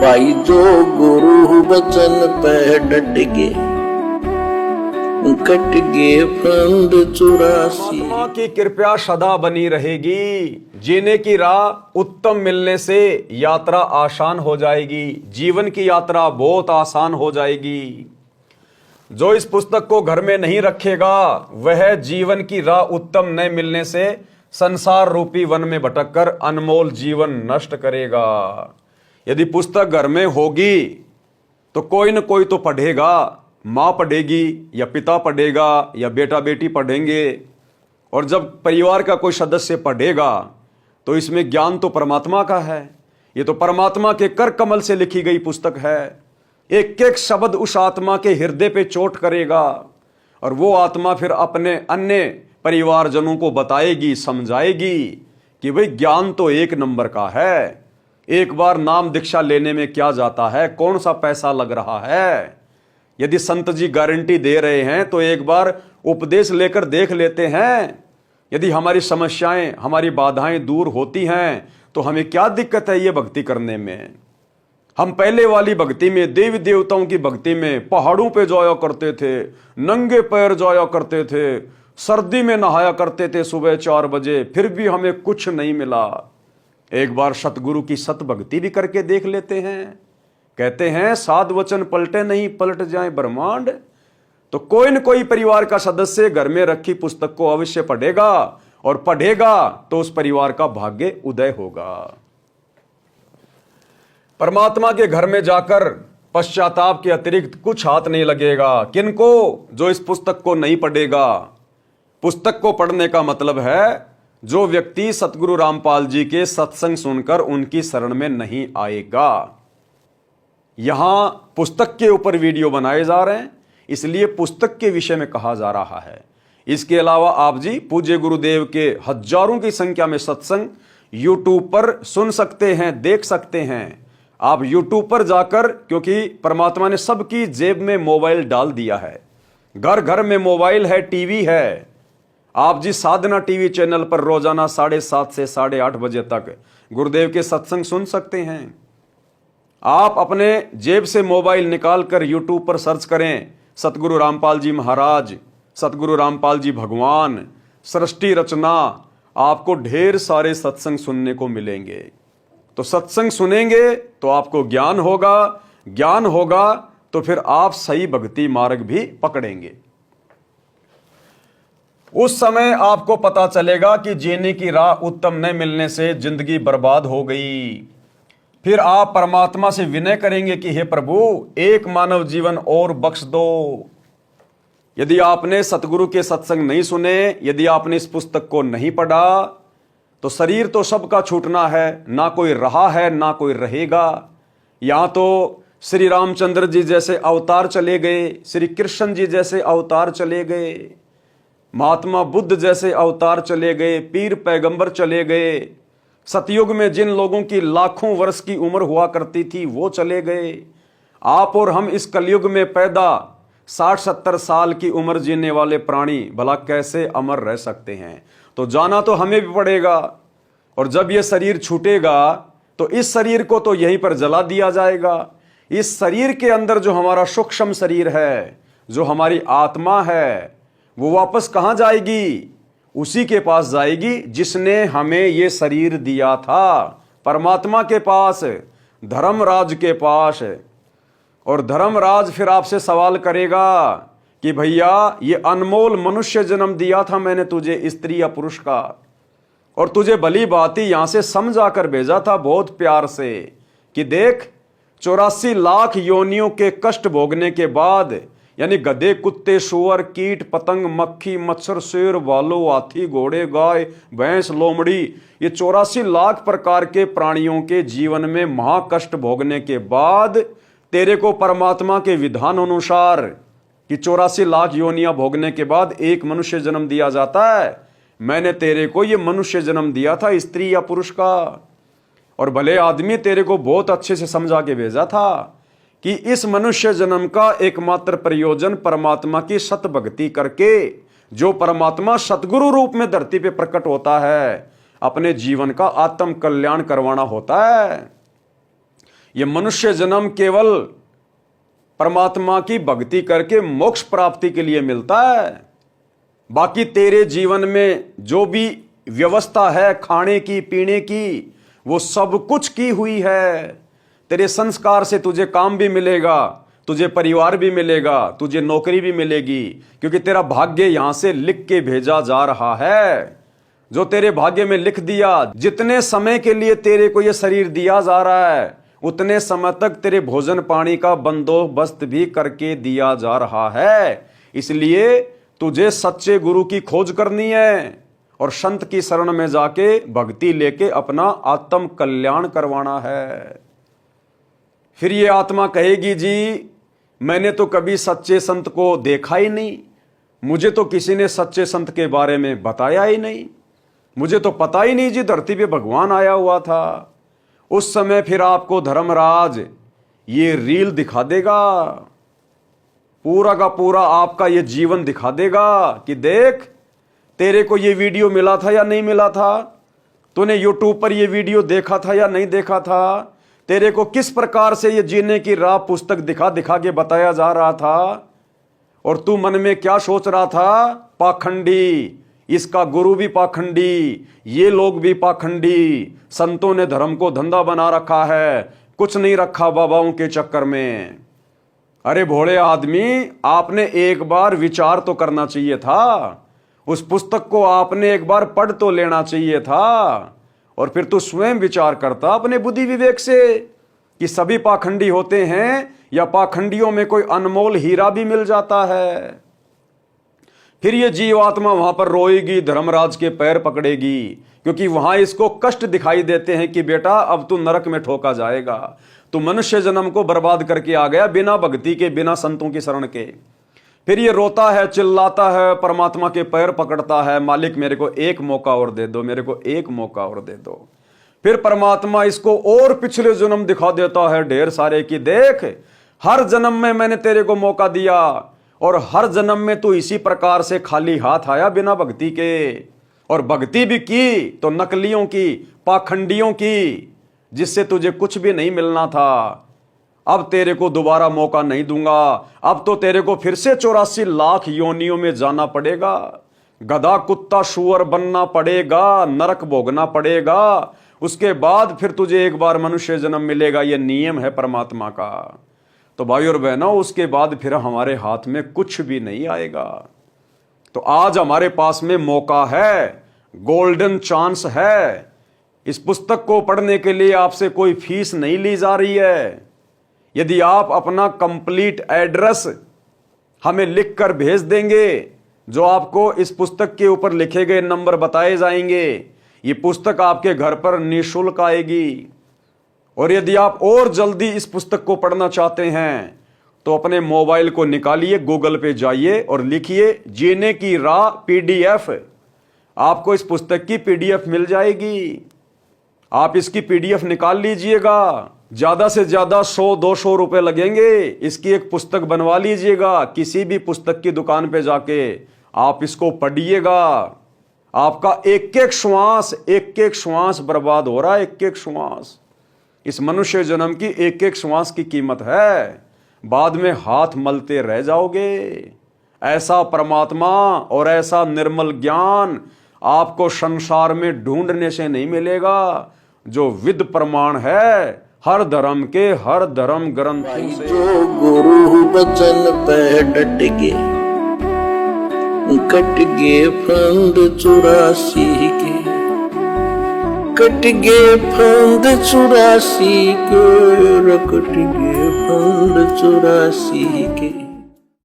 भाई जो गुरु बचन पे डट गे, कट गे फंद 84। परमात्मा की कृपा सदा बनी रहेगी। जीने की राह उत्तम मिलने से यात्रा आसान हो जाएगी। जीवन की यात्रा बहुत आसान हो जाएगी। जो इस पुस्तक को घर में नहीं रखेगा वह जीवन की राह उत्तम न मिलने से संसार रूपी वन में भटककर अनमोल जीवन नष्ट करेगा। यदि पुस्तक घर में होगी तो कोई न कोई तो पढ़ेगा। माँ पढ़ेगी या पिता पढ़ेगा या बेटा बेटी पढ़ेंगे। और जब परिवार का कोई सदस्य पढ़ेगा तो इसमें ज्ञान तो परमात्मा का है। ये तो परमात्मा के कर कमल से लिखी गई पुस्तक है। एक एक शब्द उस आत्मा के हृदय पे चोट करेगा और वो आत्मा फिर अपने अन्य परिवारजनों को बताएगी, समझाएगी कि भाई ज्ञान तो एक नंबर का है। एक बार नाम दीक्षा लेने में क्या जाता है, कौन सा पैसा लग रहा है। यदि संत जी गारंटी दे रहे हैं तो एक बार उपदेश लेकर देख लेते हैं। यदि हमारी समस्याएं, हमारी बाधाएं दूर होती हैं तो हमें क्या दिक्कत है ये भक्ति करने में। हम पहले वाली भक्ति में, देवी देवताओं की भक्ति में पहाड़ों पे जाया करते थे, नंगे पैर जाया करते थे, सर्दी में नहाया करते थे सुबह 4 बजे, फिर भी हमें कुछ नहीं मिला। एक बार सतगुरु की सत भक्ति भी करके देख लेते हैं। कहते हैं साध वचन पलटे नहीं, पलट जाए ब्रह्मांड। तो कोई न कोई परिवार का सदस्य घर में रखी पुस्तक को अवश्य पढ़ेगा और पढ़ेगा तो उस परिवार का भाग्य उदय होगा। परमात्मा के घर में जाकर पश्चाताप के अतिरिक्त कुछ हाथ नहीं लगेगा। किनको? जो इस पुस्तक को नहीं पढ़ेगा। पुस्तक को पढ़ने का मतलब है जो व्यक्ति सतगुरु रामपाल जी के सत्संग सुनकर उनकी शरण में नहीं आएगा। यहां पुस्तक के ऊपर वीडियो बनाए जा रहे हैं, इसलिए पुस्तक के विषय में कहा जा रहा है। इसके अलावा आप जी पूज्य गुरुदेव के हजारों की संख्या में सत्संग यूट्यूब पर सुन सकते हैं, देख सकते हैं। आप यूट्यूब पर जाकर, क्योंकि परमात्मा ने सबकी जेब में मोबाइल डाल दिया है, घर घर में मोबाइल है, टीवी है। आप जी साधना टीवी चैनल पर रोजाना 7:30 से 8:30 बजे तक गुरुदेव के सत्संग सुन सकते हैं। आप अपने जेब से मोबाइल निकालकर यूट्यूब पर सर्च करें सतगुरु रामपाल जी महाराज, सतगुरु रामपाल जी भगवान, सृष्टि रचना, आपको ढेर सारे सत्संग सुनने को मिलेंगे। तो सत्संग सुनेंगे तो आपको ज्ञान होगा, ज्ञान होगा तो फिर आप सही भक्ति मार्ग भी पकड़ेंगे। उस समय आपको पता चलेगा कि जीने की राह उत्तम न मिलने से जिंदगी बर्बाद हो गई। फिर आप परमात्मा से विनय करेंगे कि हे प्रभु, एक मानव जीवन और बख्श दो। यदि आपने सतगुरु के सत्संग नहीं सुने, यदि आपने इस पुस्तक को नहीं पढ़ा, तो शरीर तो सबका छूटना है, ना कोई रहा है ना कोई रहेगा। यहां तो श्री रामचंद्र जी जैसे अवतार चले गए, श्री कृष्ण जी जैसे अवतार चले गए, महात्मा बुद्ध जैसे अवतार चले गए, पीर पैगंबर चले गए। सतयुग में जिन लोगों की लाखों वर्ष की उम्र हुआ करती थी वो चले गए। आप और हम इस कलयुग में पैदा 60-70 साल की उम्र जीने वाले प्राणी भला कैसे अमर रह सकते हैं। तो जाना तो हमें भी पड़ेगा। और जब ये शरीर छूटेगा तो इस शरीर को तो यहीं पर जला दिया जाएगा। इस शरीर के अंदर जो हमारा सूक्ष्म शरीर है, जो हमारी आत्मा है, वो वापस कहां जाएगी? उसी के पास जाएगी जिसने हमें ये शरीर दिया था, परमात्मा के पास, धर्मराज के पास। और धर्मराज फिर आपसे सवाल करेगा कि भैया ये अनमोल मनुष्य जन्म दिया था मैंने तुझे, स्त्री या पुरुष का, और तुझे भली भांति यहां से समझा कर भेजा था बहुत प्यार से कि देख 84 लाख योनियों के कष्ट भोगने के बाद, यानी गधे, कुत्ते, सुअर, कीट, पतंग, मक्खी, मच्छर, शेर, भालू, हाथी, घोड़े, गाय, भैंस, लोमड़ी, ये 84 लाख प्रकार के प्राणियों के जीवन में महाकष्ट भोगने के बाद तेरे को परमात्मा के विधान अनुसार कि 84 लाख योनियां भोगने के बाद एक मनुष्य जन्म दिया जाता है, मैंने तेरे को ये मनुष्य जन्म दिया था, स्त्री या पुरुष का। और भले आदमी तेरे को बहुत अच्छे से समझा के भेजा था कि इस मनुष्य जन्म का एकमात्र प्रयोजन परमात्मा की सत भक्ति करके, जो परमात्मा सतगुरु रूप में धरती पे प्रकट होता है, अपने जीवन का आत्म कल्याण करवाना होता है। ये मनुष्य जन्म केवल परमात्मा की भक्ति करके मोक्ष प्राप्ति के लिए मिलता है। बाकी तेरे जीवन में जो भी व्यवस्था है खाने की पीने की, वो सब कुछ की हुई है। तेरे संस्कार से तुझे काम भी मिलेगा, तुझे परिवार भी मिलेगा, तुझे नौकरी भी मिलेगी, क्योंकि तेरा भाग्य यहां से लिख के भेजा जा रहा है। जो तेरे भाग्य में लिख दिया, जितने समय के लिए तेरे को यह शरीर दिया जा रहा है, उतने समय तक तेरे भोजन पानी का बंदोबस्त भी करके दिया जा रहा है। इसलिए तुझे सच्चे गुरु की खोज करनी है और संत की शरण में जाके भक्ति लेके अपना आत्म कल्याण करवाना है। फिर ये आत्मा कहेगी, जी मैंने तो कभी सच्चे संत को देखा ही नहीं, मुझे तो किसी ने सच्चे संत के बारे में बताया ही नहीं, मुझे तो पता ही नहीं जी धरती पे भगवान आया हुआ था। उस समय फिर आपको धर्मराज ये रील दिखा देगा, पूरा का पूरा आपका ये जीवन दिखा देगा कि देख तेरे को ये वीडियो मिला था या नहीं मिला था, तूने यूट्यूब पर ये वीडियो देखा था या नहीं देखा था, तेरे को किस प्रकार से ये जीने की राह पुस्तक दिखा दिखा के बताया जा रहा था, और तू मन में क्या सोच रहा था, पाखंडी, इसका गुरु भी पाखंडी, ये लोग भी पाखंडी, संतों ने धर्म को धंधा बना रखा है, कुछ नहीं रखा बाबाओं के चक्कर में। अरे भोले आदमी, आपने एक बार विचार तो करना चाहिए था, उस पुस्तक को आपने एक बार पढ़ तो लेना चाहिए था, और फिर तू स्वयं विचार करता अपने बुद्धि विवेक से कि सभी पाखंडी होते हैं या पाखंडियों में कोई अनमोल हीरा भी मिल जाता है। फिर ये जीवात्मा वहां पर रोएगी, धर्मराज के पैर पकड़ेगी, क्योंकि वहां इसको कष्ट दिखाई देते हैं कि बेटा अब तू नरक में ठोका जाएगा, तू मनुष्य जन्म को बर्बाद करके आ गया बिना भक्ति के, बिना संतों की शरण के। फिर ये रोता है, चिल्लाता है, परमात्मा के पैर पकड़ता है, मालिक मेरे को एक मौका और दे दो, मेरे को एक मौका और दे दो। फिर परमात्मा इसको और पिछले जन्म दिखा देता है ढेर सारे कि देख हर जन्म में मैंने तेरे को मौका दिया, और हर जन्म में तू इसी प्रकार से खाली हाथ आया बिना भक्ति के, और भक्ति भी की तो नकलियों की, पाखंडियों की, जिससे तुझे कुछ भी नहीं मिलना था। अब तेरे को दोबारा मौका नहीं दूंगा, अब तो तेरे को फिर से 84 लाख योनियों में जाना पड़ेगा, गधा कुत्ता शुअर बनना पड़ेगा, नरक भोगना पड़ेगा, उसके बाद फिर तुझे एक बार मनुष्य जन्म मिलेगा। यह नियम है परमात्मा का। तो भाई और बहनों, उसके बाद फिर हमारे हाथ में कुछ भी नहीं आएगा। तो आज हमारे पास में मौका है, गोल्डन चांस है। इस पुस्तक को पढ़ने के लिए आपसे कोई फीस नहीं ली जा रही है। यदि आप अपना कंप्लीट एड्रेस हमें लिखकर भेज देंगे, जो आपको इस पुस्तक के ऊपर लिखे गए नंबर बताए जाएंगे, ये पुस्तक आपके घर पर निःशुल्क आएगी। और यदि आप और जल्दी इस पुस्तक को पढ़ना चाहते हैं तो अपने मोबाइल को निकालिए, गूगल पे जाइए और लिखिए जीने की राह पीडीएफ। आपको इस पुस्तक की पीडीएफ मिल जाएगी। आप इसकी पीडीएफ निकाल लीजिएगा। ज्यादा से ज्यादा 100-200 रुपए लगेंगे। इसकी एक पुस्तक बनवा लीजिएगा। किसी भी पुस्तक की दुकान पे जाके आप इसको पढ़िएगा। आपका एक एक श्वास बर्बाद हो रहा है, एक एक श्वास। इस मनुष्य जन्म की एक एक श्वास की कीमत है। बाद में हाथ मलते रह जाओगे। ऐसा परमात्मा और ऐसा निर्मल ज्ञान आपको संसार में ढूंढने से नहीं मिलेगा, जो विद प्रमाण है हर धर्म के, हर धर्म ग्रंथों से। जो गुरु बचन पे डट गे, कट गे फंद 84 के, कट गे फंद 84 के, कट गे फंद 84 के।